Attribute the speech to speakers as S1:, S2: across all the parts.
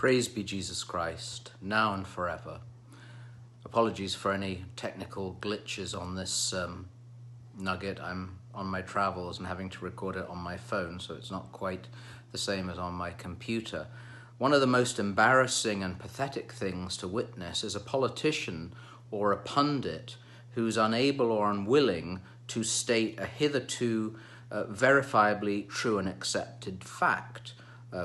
S1: Praise be Jesus Christ, now and forever. Apologies for any technical glitches on this Nugget. I'm on my travels and having to record it on my phone, so it's not quite the same as on my computer. One of the most embarrassing and pathetic things to witness is a politician or a pundit who's unable or unwilling to state a hitherto verifiably true and accepted fact.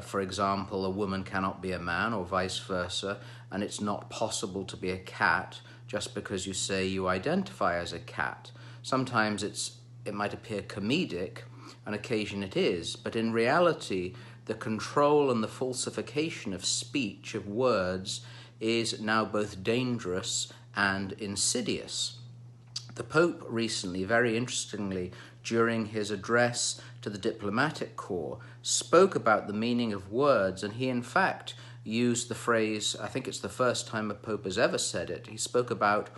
S1: For example, a woman cannot be a man or vice versa, and it's not possible to be a cat just because you say you identify as a cat. Sometimes it might appear comedic, on occasion it is, but in reality, the control and the falsification of speech, of words, is now both dangerous and insidious. The Pope recently, very interestingly, during his address to the diplomatic corps, spoke about the meaning of words, and he in fact used the phrase, I think it's the first time a Pope has ever said it, he spoke about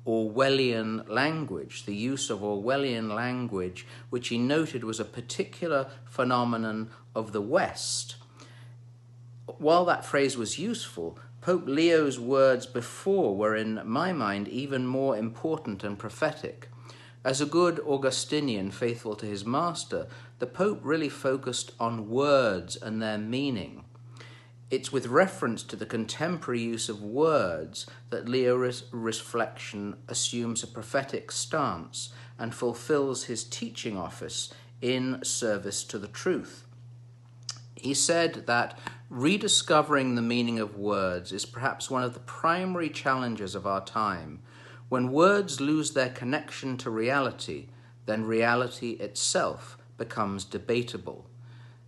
S1: Orwellian language, the use of Orwellian language, which he noted was a particular phenomenon of the West. While that phrase was useful, Pope Leo's words before were, in my mind, even more important and prophetic. As a good Augustinian faithful to his master, the Pope really focused on words and their meaning. It's with reference to the contemporary use of words that Leo's reflection assumes a prophetic stance and fulfills his teaching office in service to the truth. He said that rediscovering the meaning of words is perhaps one of the primary challenges of our time. When words lose their connection to reality, then reality itself becomes debatable.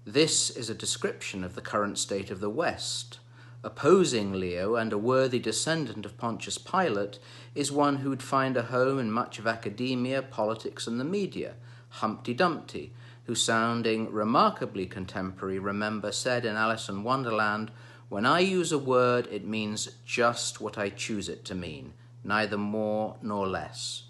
S1: This is a description of the current state of the West. Opposing Leo, and a worthy descendant of Pontius Pilate, is one who would find a home in much of academia, politics, and the media, Humpty Dumpty, who, sounding remarkably contemporary, remember said in Alice in Wonderland, "When I use a word, it means just what I choose it to mean, neither more nor less."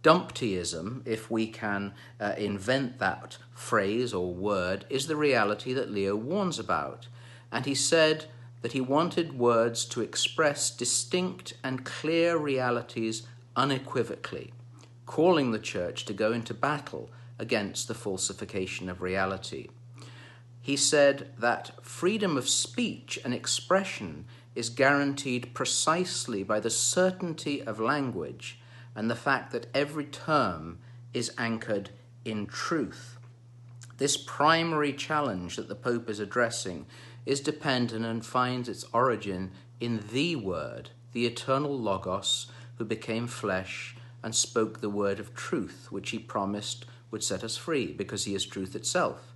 S1: Dumptyism, if we can invent that phrase or word, is the reality that Leo warns about. And he said that he wanted words to express distinct and clear realities unequivocally, calling the Church to go into battle against the falsification of reality. He said that freedom of speech and expression is guaranteed precisely by the certainty of language and the fact that every term is anchored in truth. This primary challenge that the Pope is addressing is dependent and finds its origin in the Word, the eternal Logos, who became flesh and spoke the word of truth, which he promised would set us free, because he is truth itself.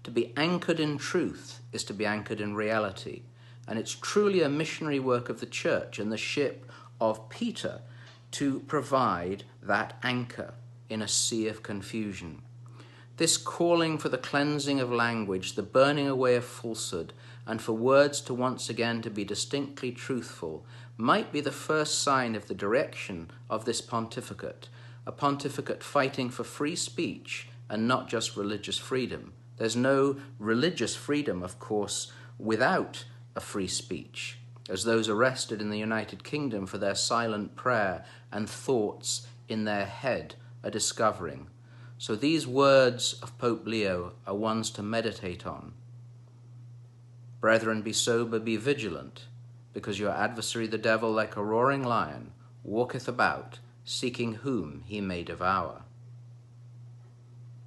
S1: To be anchored in truth is to be anchored in reality, and it's truly a missionary work of the Church and the ship of Peter to provide that anchor in a sea of confusion. This calling for the cleansing of language, the burning away of falsehood, and for words to once again to be distinctly truthful, might be the first sign of the direction of this pontificate, a pontificate fighting for free speech and not just religious freedom. There's no religious freedom, of course, without a free speech, as those arrested in the United Kingdom for their silent prayer and thoughts in their head are discovering. So these words of Pope Leo are ones to meditate on. Brethren, be sober, be vigilant, because your adversary the devil, like a roaring lion, walketh about, seeking whom he may devour.